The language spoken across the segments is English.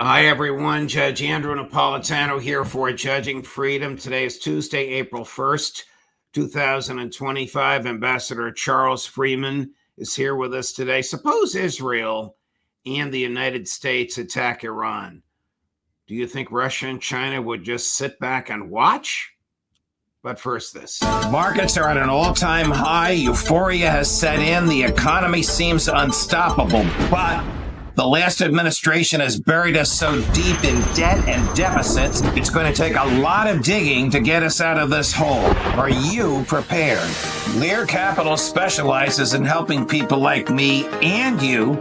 Hi, everyone. Judge Andrew Napolitano here for Judging Freedom. Today is Tuesday, April 1st, 2025. Ambassador Charles Freeman is here with us today. Suppose Israel and the United States attack Iran. Do you think Russia and China would just sit back and watch? But first, this. Markets are at an all-time high. Euphoria has set in. The economy seems unstoppable, but the last administration has buried us so deep in debt and deficits, it's going to take a lot of digging to get us out of this hole. Are you prepared? Lear Capital specializes in helping people like me and you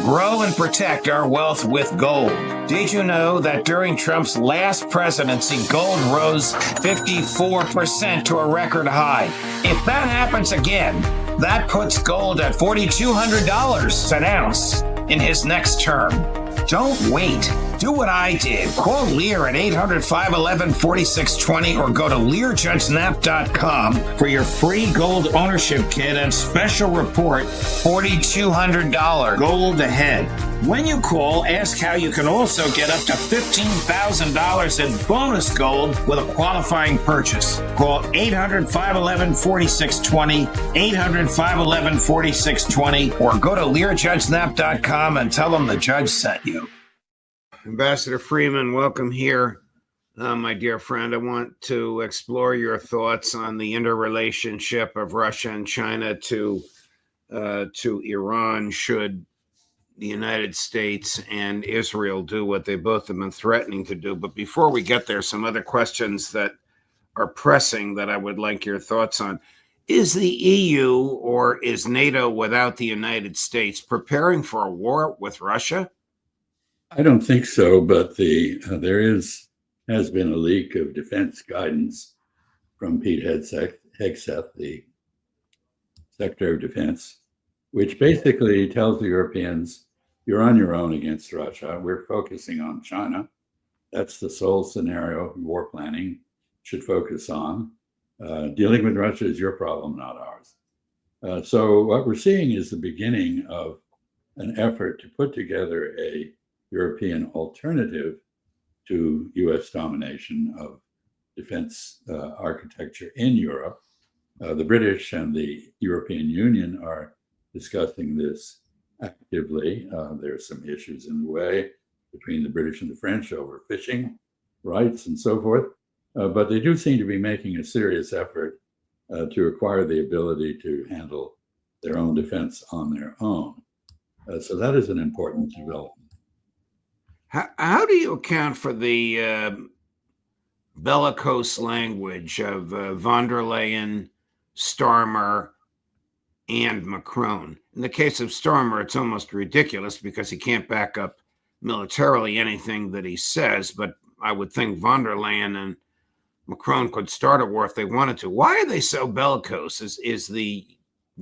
grow and protect our wealth with gold. Did you know that during Trump's last presidency, gold rose 54% to a record high? If that happens again, that puts gold at $4,200 an ounce in his next term. Don't wait. Do what I did. Call Lear at 800-511-4620 or go to LearJudgeNap.com for your free gold ownership kit and special report, $4,200 gold ahead. When you call, ask how you can also get up to $15,000 in bonus gold with a qualifying purchase. Call 800-511-4620, 800-511-4620, or go to LearJudgeNap.com and tell them the judge sent you. Ambassador Freeman, welcome here. My dear friend, I want to explore your thoughts on the interrelationship of Russia and China to Iran should the United States and Israel do what they both have been threatening to do. But before we get there, some other questions that are pressing that I would like your thoughts on. Is the EU or is NATO without the United States preparing for a war with Russia? I don't think so, but there has been a leak of defense guidance from Pete Hegseth, the Secretary of Defense, which basically tells the Europeans, you're on your own against Russia. We're focusing on China. That's the sole scenario war planning should focus on. Dealing with Russia is your problem, not ours. So what we're seeing is the beginning of an effort to put together a European alternative to U.S. domination of defense architecture in Europe. The British and the European Union are discussing this actively. There are some issues in the way between the British and the French over fishing rights and so forth, but they do seem to be making a serious effort to acquire the ability to handle their own defense on their own. So that is an important development. How do you account for the bellicose language of von der Leyen, Starmer, and Macron? In the case of Starmer, it's almost ridiculous because he can't back up militarily anything that he says, but I would think von der Leyen and Macron could start a war if they wanted to. Why are they so bellicose? Is the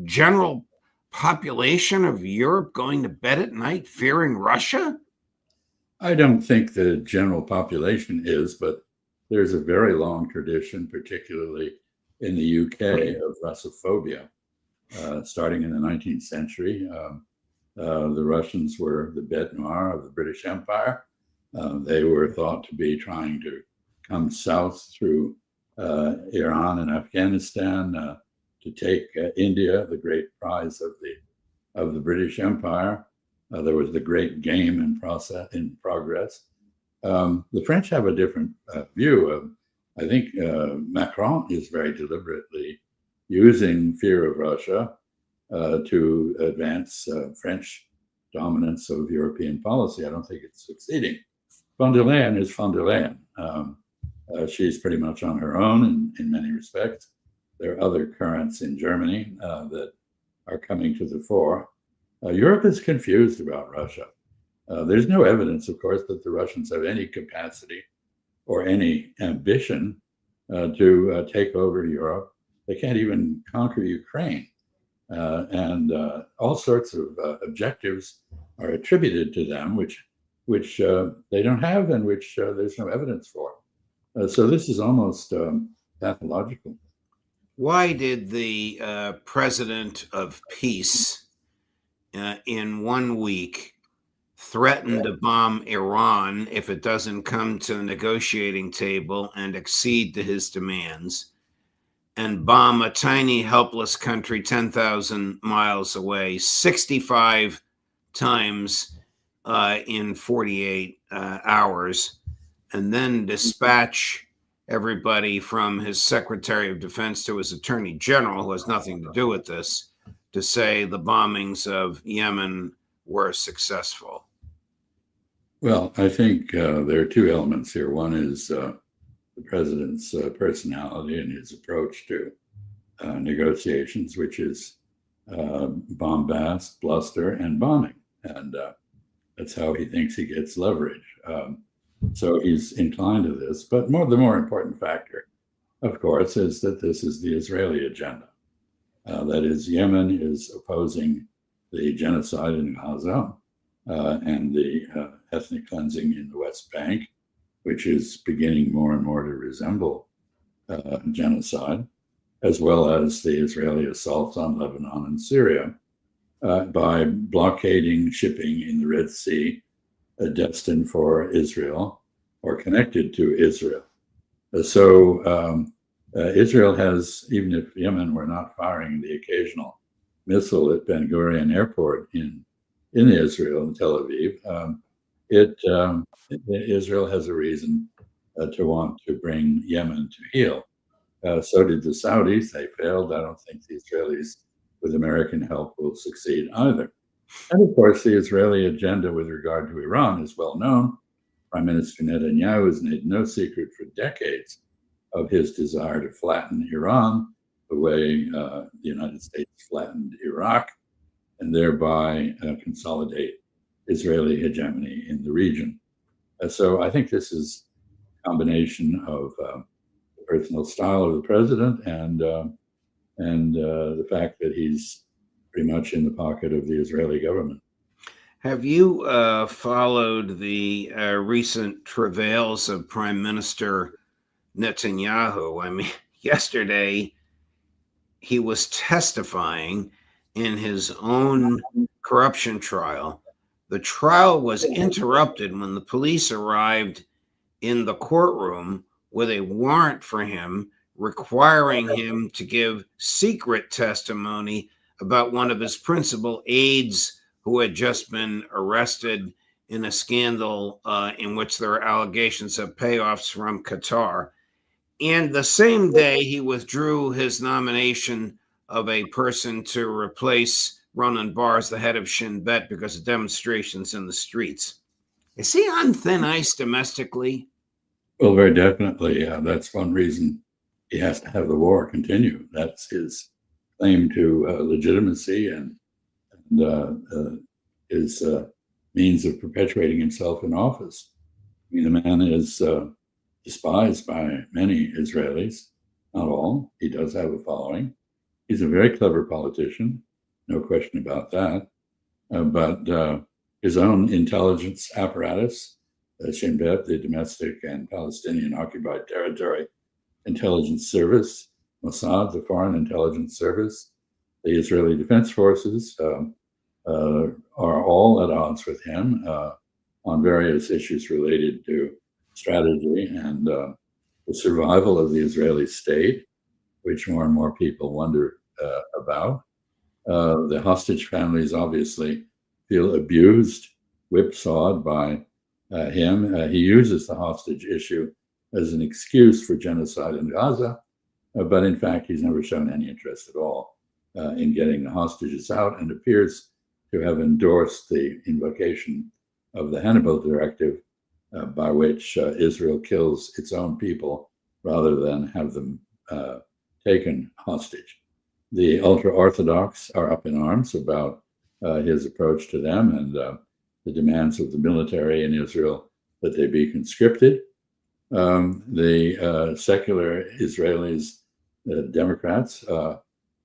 general population of Europe going to bed at night fearing Russia? I don't think the general population is, but there's a very long tradition, particularly in the UK, of Russophobia. Starting in the 19th century, the Russians were the bête noire of the British Empire. They were thought to be trying to come south through Iran and Afghanistan to take India, the great prize of the British Empire. There was the great game in progress. The French have a different view. I think Macron is very deliberately using fear of Russia to advance French dominance of European policy. I don't think it's succeeding. Von der Leyen is von der Leyen. She's pretty much on her own in many respects. There are other currents in Germany that are coming to the fore. Europe is confused about Russia. There's no evidence, of course, that the Russians have any capacity or any ambition to take over Europe. They can't even conquer Ukraine. And all sorts of objectives are attributed to them, which they don't have and which there's no evidence for. So this is almost pathological. Why did the president of peace in 1 week threaten to bomb Iran if it doesn't come to the negotiating table and accede to his demands, and bomb a tiny, helpless country 10,000 miles away 65 times in 48 hours, and then dispatch everybody from his Secretary of Defense to his Attorney General, who has nothing to do with this, to say the bombings of Yemen were successful? Well, I think there are two elements here. One is the president's personality and his approach to negotiations, which is bombast, bluster, and bombing. And that's how he thinks he gets leverage. So he's inclined to this. But the more important factor, of course, is that this is the Israeli agenda. That is, Yemen is opposing the genocide in Gaza and the ethnic cleansing in the West Bank, which is beginning more and more to resemble genocide, as well as the Israeli assaults on Lebanon and Syria by blockading shipping in the Red Sea destined for Israel or connected to Israel. So Israel has, even if Yemen were not firing the occasional missile at Ben Gurion Airport in Israel, in Tel Aviv, Israel has a reason to want to bring Yemen to heel. So did the Saudis. They failed. I don't think the Israelis, with American help, will succeed either. And of course, the Israeli agenda with regard to Iran is well known. Prime Minister Netanyahu has made no secret for decades of his desire to flatten Iran the way the United States flattened Iraq, and thereby consolidate Israeli hegemony in the region. So I think this is a combination of the personal style of the president and the fact that he's pretty much in the pocket of the Israeli government. Have you followed the recent travails of Prime Minister Netanyahu? I mean, yesterday he was testifying in his own corruption trial. The trial was interrupted when the police arrived in the courtroom with a warrant for him, requiring him to give secret testimony about one of his principal aides who had just been arrested in a scandal in which there are allegations of payoffs from Qatar. And the same day, he withdrew his nomination of a person to replace Ronan Bar as the head of Shin Bet because of demonstrations in the streets. Is he on thin ice domestically? Well, very definitely. That's one reason he has to have the war continue. That's his claim to legitimacy and his means of perpetuating himself in office. I mean, the man is despised by many Israelis, not all. He does have a following. He's a very clever politician, no question about that. But his own intelligence apparatus, Shin Bet, the domestic and Palestinian occupied territory intelligence service, Mossad, the foreign intelligence service, the Israeli Defense Forces are all at odds with him on various issues related to strategy and the survival of the Israeli state, which more and more people wonder about. The hostage families obviously feel abused, whipsawed by him. He uses the hostage issue as an excuse for genocide in Gaza, but in fact, he's never shown any interest at all in getting the hostages out, and appears to have endorsed the invocation of the Hannibal Directive, by which Israel kills its own people rather than have them taken hostage. The ultra-Orthodox are up in arms about his approach to them and the demands of the military in Israel that they be conscripted. The secular Israelis, Democrats,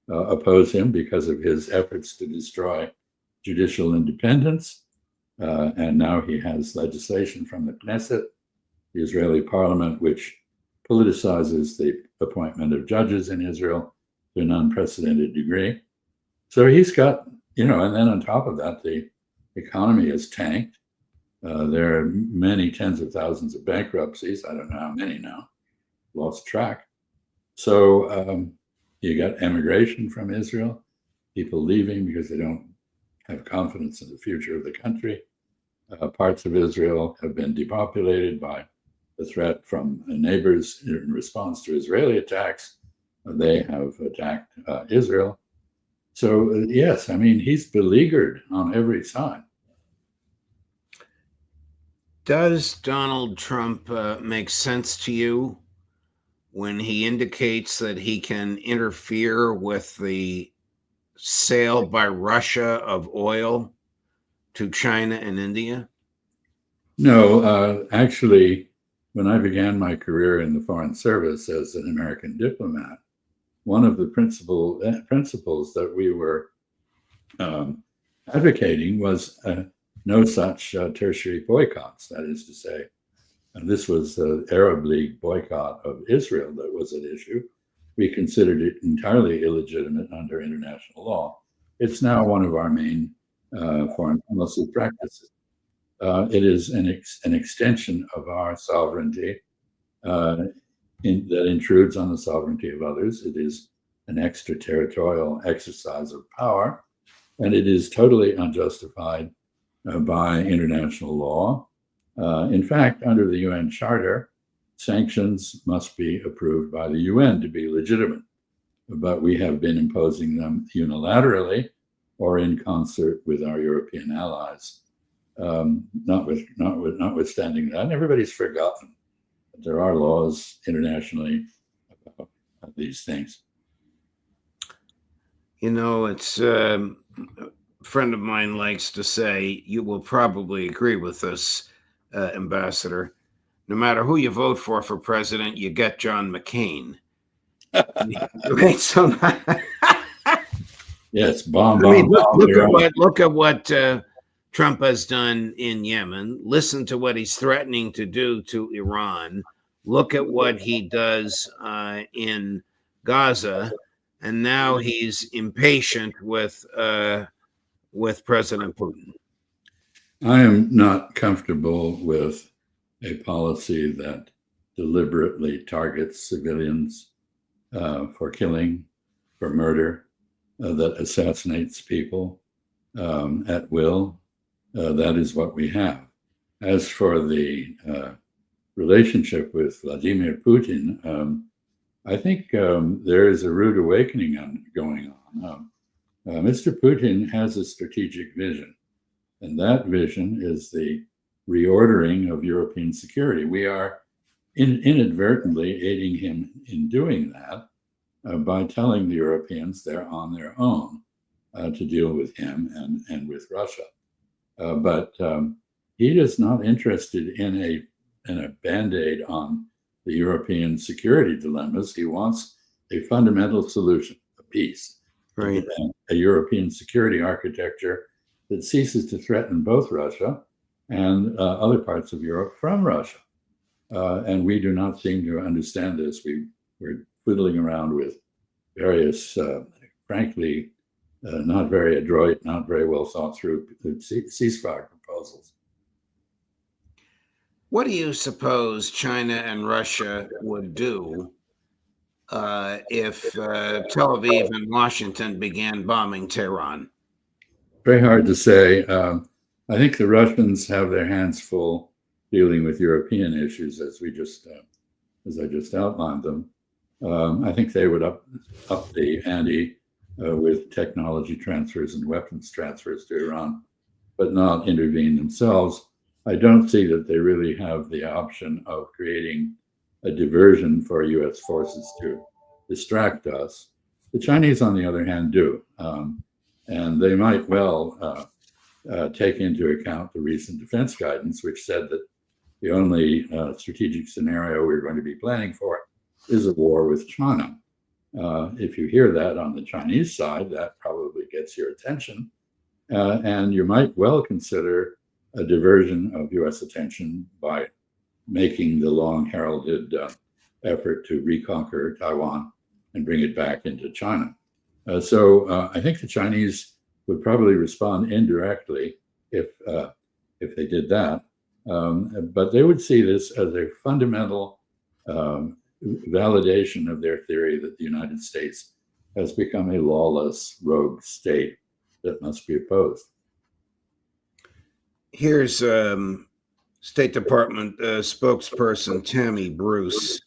oppose him because of his efforts to destroy judicial independence. And now he has legislation from the Knesset, the Israeli parliament, which politicizes the appointment of judges in Israel to an unprecedented degree. So he's got, and then on top of that, the economy is tanked. There are many tens of thousands of bankruptcies. I don't know how many now, lost track. So you got emigration from Israel, people leaving because they don't have confidence in the future of the country. Parts of Israel have been depopulated by the threat from neighbors in response to Israeli attacks. They have attacked Israel. So, yes, I mean, he's beleaguered on every side. Does Donald Trump make sense to you when he indicates that he can interfere with the sale by Russia of oil to China and India? No, actually, when I began my career in the Foreign Service as an American diplomat, one of the principles that we were advocating was no such tertiary boycotts. That is to say, this was the Arab League boycott of Israel that was at issue. We considered it entirely illegitimate under international law. It's now one of our main foreign policy practices. It is an extension of our sovereignty that intrudes on the sovereignty of others. It is an extraterritorial exercise of power, and it is totally unjustified by international law. In fact, under the UN Charter, sanctions must be approved by the UN to be legitimate, but we have been imposing them unilaterally or in concert with our European allies. Notwithstanding that, and everybody's forgotten that there are laws internationally about these things. You know, it's a friend of mine likes to say, you will probably agree with this, Ambassador. No matter who you vote for president, you get John McCain. Right? So, yes, bomb. Look at what Trump has done in Yemen. Listen to what he's threatening to do to Iran. Look at what he does in Gaza, and now he's impatient with President Putin. I am not comfortable with a policy that deliberately targets civilians for killing, for murder, that assassinates people at will. That is what we have. As for the relationship with Vladimir Putin, I think there is a rude awakening going on. Mr. Putin has a strategic vision, and that vision is the reordering of European security. We are inadvertently aiding him in doing that by telling the Europeans they're on their own to deal with him and with Russia. But he is not interested in a band-aid on the European security dilemmas. He wants a fundamental solution, a peace, right? A European security architecture that ceases to threaten both Russia and other parts of Europe from Russia. And we do not seem to understand this. We're fiddling around with various, frankly, not very adroit, not very well thought through ceasefire proposals. What do you suppose China and Russia would do if Tel Aviv and Washington began bombing Tehran? Very hard to say. I think the Russians have their hands full dealing with European issues, as I just outlined them. I think they would up the ante with technology transfers and weapons transfers to Iran, but not intervene themselves. I don't see that they really have the option of creating a diversion for U.S. forces to distract us. The Chinese, on the other hand, do. And they might well take into account the recent defense guidance, which said that the only strategic scenario we're going to be planning for is a war with China. If you hear that on the Chinese side, that probably gets your attention. And you might well consider a diversion of U.S. attention by making the long heralded effort to reconquer Taiwan and bring it back into China. So I think the Chinese would probably respond indirectly if they did that. But they would see this as a fundamental validation of their theory that the United States has become a lawless rogue state that must be opposed. Here's State Department spokesperson Tammy Bruce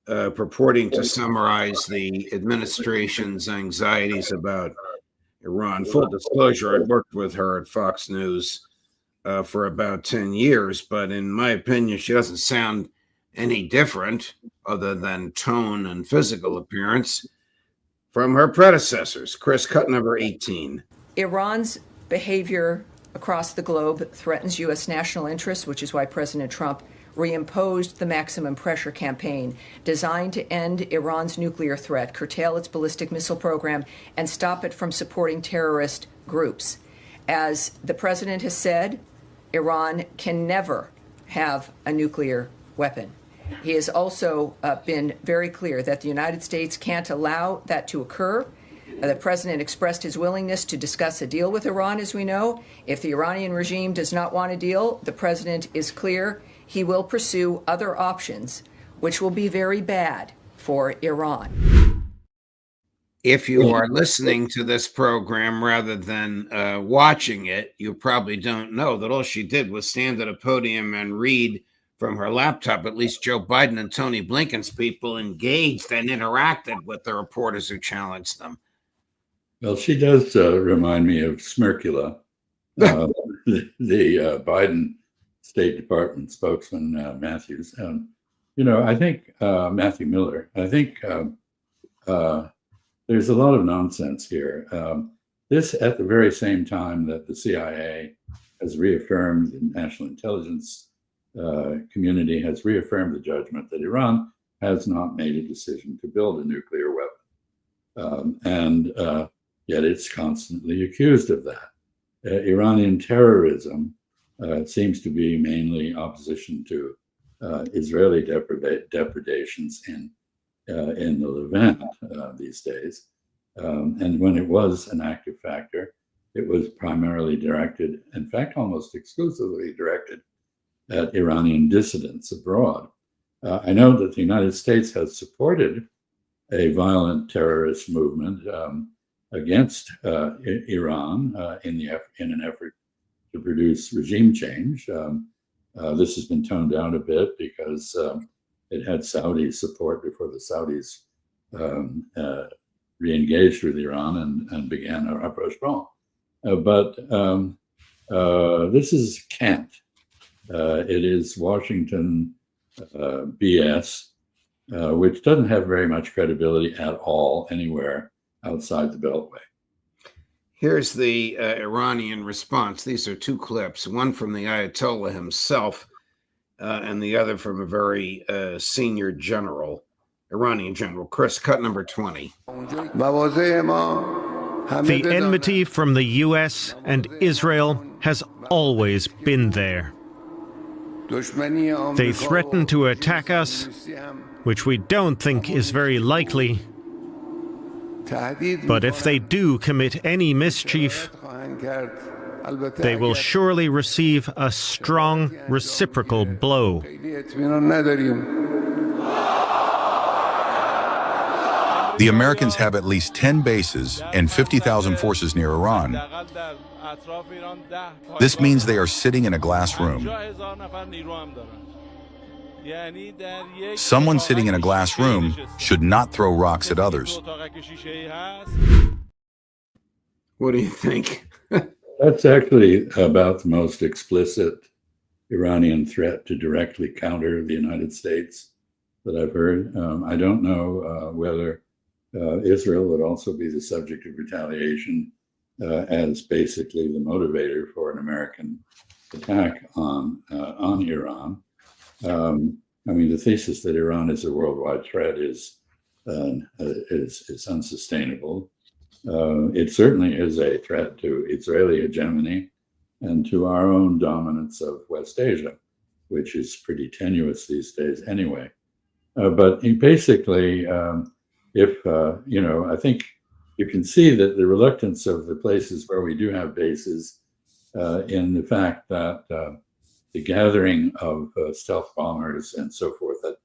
purporting to summarize the administration's anxieties about Iran. Full disclosure, I worked with her at Fox News for about 10 years, but in my opinion, she doesn't sound any different other than tone and physical appearance from her predecessors. Chris, cut number 18. Iran's behavior across the globe threatens U.S. national interests, which is why President Trump reimposed the maximum pressure campaign designed to end Iran's nuclear threat, curtail its ballistic missile program, and stop it from supporting terrorist groups. As the president has said, Iran can never have a nuclear weapon. He has also been very clear that the United States can't allow that to occur. The president expressed his willingness to discuss a deal with Iran, as we know. If the Iranian regime does not want a deal, the president is clear he will pursue other options, which will be very bad for Iran. If you are listening to this program rather than watching it, you probably don't know that all she did was stand at a podium and read from her laptop. At least Joe Biden and Tony Blinken's people engaged and interacted with the reporters who challenged them. Well, she does remind me of Smirkula, the Biden State Department spokesman, Matthews. I think Matthew Miller, I think there's a lot of nonsense here. This at the very same time that the CIA has reaffirmed, the national intelligence community has reaffirmed the judgment that Iran has not made a decision to build a nuclear weapon. And yet it's constantly accused of that. Iranian terrorism seems to be mainly opposition to Israeli depredations in the Levant these days. And when it was an active factor, it was primarily directed, in fact, almost exclusively directed at Iranian dissidents abroad. I know that the United States has supported a violent terrorist movement against Iran in an effort to produce regime change. This has been toned down a bit because it had Saudi support before the Saudis re-engaged with Iran and began a rapprochement. But this is cant. It is Washington BS, which doesn't have very much credibility at all anywhere outside the Beltway. Here's the Iranian response. These are two clips, one from the Ayatollah himself and the other from a very senior general, Iranian general. Chris, cut number 20. The enmity from the U.S. and Israel has always been there. They threaten to attack us, which we don't think is very likely. But if they do commit any mischief, they will surely receive a strong reciprocal blow. The Americans have at least 10 bases and 50,000 forces near Iran. This means they are sitting in a glass room. Someone sitting in a glass room should not throw rocks at others. What do you think? That's actually about the most explicit Iranian threat to directly counter the United States that I've heard. I don't know whether Israel would also be the subject of retaliation as basically the motivator for an American attack on Iran. The thesis that Iran is a worldwide threat is unsustainable. It certainly is a threat to Israeli hegemony and to our own dominance of West Asia, which is pretty tenuous these days anyway. But basically, I think you can see that the reluctance of the places where we do have bases in the fact that the gathering of stealth bombers and so forth at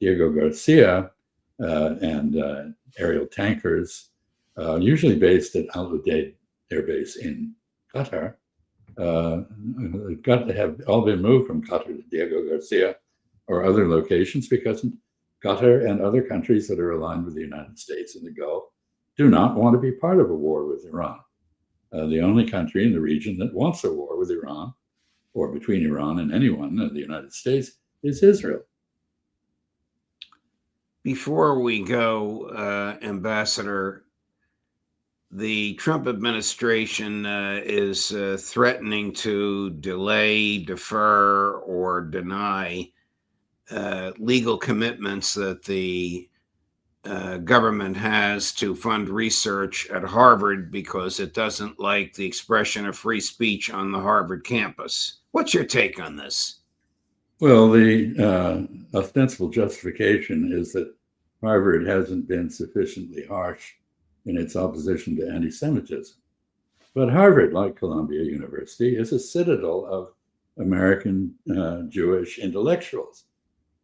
Diego Garcia and aerial tankers, usually based at Al Udeid Air Base in Qatar, have all been moved from Qatar to Diego Garcia or other locations because Qatar and other countries that are aligned with the United States in the Gulf do not want to be part of a war with Iran. The only country in the region that wants a war with Iran, or between Iran and anyone, the United States, is Israel. Before we go, Ambassador, the Trump administration is threatening to delay, defer, or deny legal commitments that the government has to fund research at Harvard because it doesn't like the expression of free speech on the Harvard campus. What's your take on this? Well, the ostensible justification is that Harvard hasn't been sufficiently harsh in its opposition to anti-Semitism. But Harvard, like Columbia University, is a citadel of American Jewish intellectuals.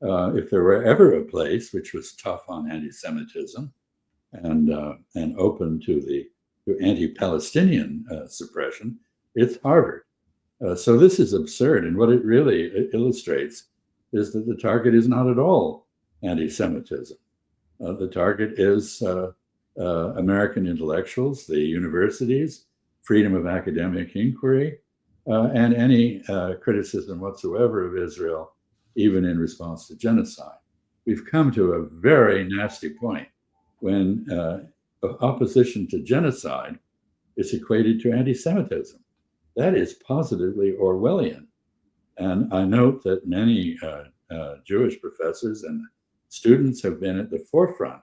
If there were ever a place which was tough on anti-Semitism and open to anti-Palestinian suppression, it's Harvard. So this is absurd. And what it really illustrates is that the target is not at all anti-Semitism. The target is American intellectuals, the universities, freedom of academic inquiry, and any criticism whatsoever of Israel, even in response to genocide. We've come to a very nasty point when opposition to genocide is equated to anti-Semitism. That is positively Orwellian. And I note that many Jewish professors and students have been at the forefront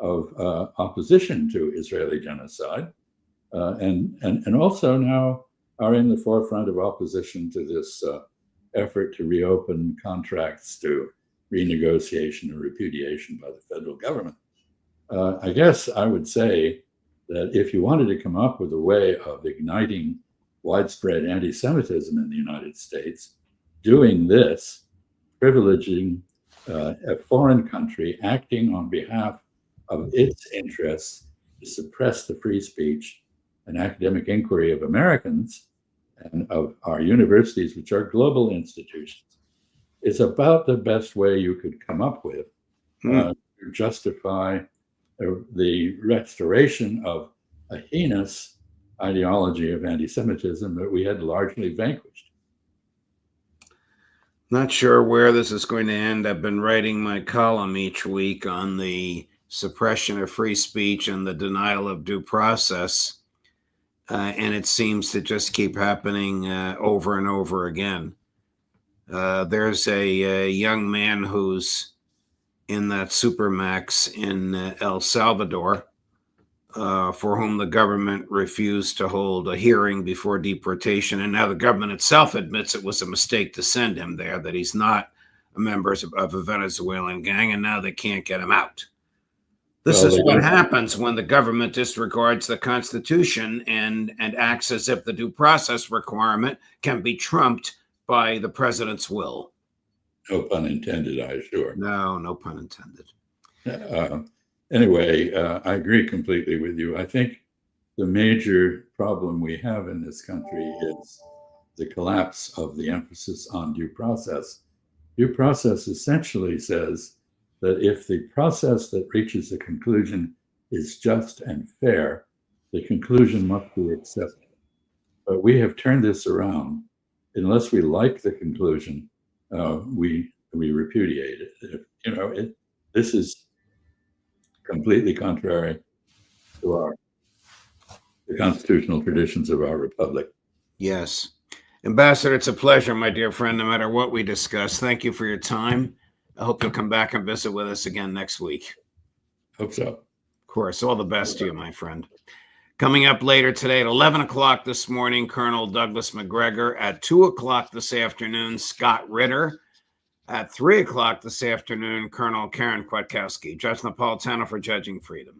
of opposition to Israeli genocide, and also now are in the forefront of opposition to this effort to reopen contracts to renegotiation and repudiation by the federal government. I guess I would say that if you wanted to come up with a way of igniting widespread anti-Semitism in the United States, doing this, privileging a foreign country acting on behalf of its interests to suppress the free speech and academic inquiry of Americans and of our universities, which are global institutions, is about the best way you could come up with to justify the restoration of a heinous ideology of anti-Semitism that we had largely vanquished. Not sure where this is going to end. I've been writing my column each week on the suppression of free speech and the denial of due process. And it seems to just keep happening over and over again. There's a young man who's in that Supermax in El Salvador, for whom the government refused to hold a hearing before deportation. And now the government itself admits it was a mistake to send him there, that he's not a member of a Venezuelan gang, and now they can't get him out. This is what happens when the government disregards the Constitution and acts as if the due process requirement can be trumped by the president's will. No pun intended, I assure. No pun intended. Anyway, I agree completely with you. I think the major problem we have in this country is the collapse of the emphasis on due process. Due process essentially says that if the process that reaches a conclusion is just and fair, the conclusion must be accepted. But we have turned this around. Unless we like the conclusion, we repudiate it. This is completely contrary to the constitutional traditions of our republic. Yes. Ambassador, it's a pleasure, my dear friend, no matter what we discuss. Thank you for your time. I hope you'll come back and visit with us again next week. Hope so. Of course. All the best to you, my friend. Coming up later today at 11 o'clock this morning, Colonel Douglas McGregor. At 2 o'clock this afternoon, Scott Ritter. At 3 o'clock this afternoon, Colonel Karen Kwiatkowski. Judge Napolitano for Judging Freedom.